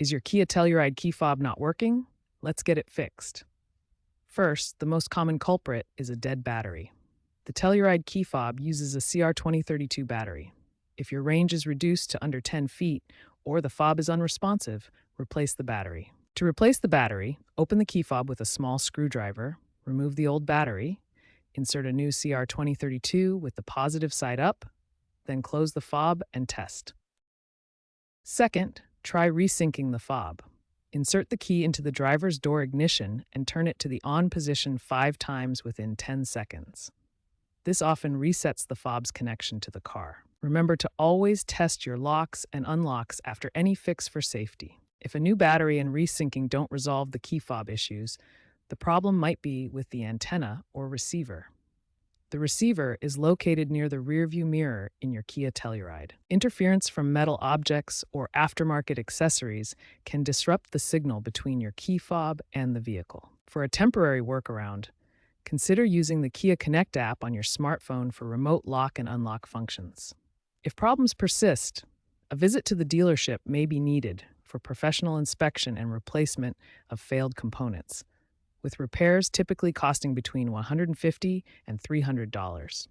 Is your Kia Telluride key fob not working? Let's get it fixed. First, the most common culprit is a dead battery. The Telluride key fob uses a CR2032 battery. If your range is reduced to under 10 feet or the fob is unresponsive, replace the battery. To replace the battery, open the key fob with a small screwdriver, remove the old battery, insert a new CR2032 with the positive side up, then close the fob and test. Second, try resyncing the fob. Insert the key into the driver's door ignition and turn it to the on position 5 times within 10 seconds. This often resets the fob's connection to the car. Remember to always test your locks and unlocks after any fix for safety. If a new battery and resyncing don't resolve the key fob issues, the problem might be with the antenna or receiver. The receiver is located near the rearview mirror in your Kia Telluride. Interference from metal objects or aftermarket accessories can disrupt the signal between your key fob and the vehicle. For a temporary workaround, consider using the Kia Connect app on your smartphone for remote lock and unlock functions. If problems persist, a visit to the dealership may be needed for professional inspection and replacement of failed components, with repairs typically costing between $150 and $300.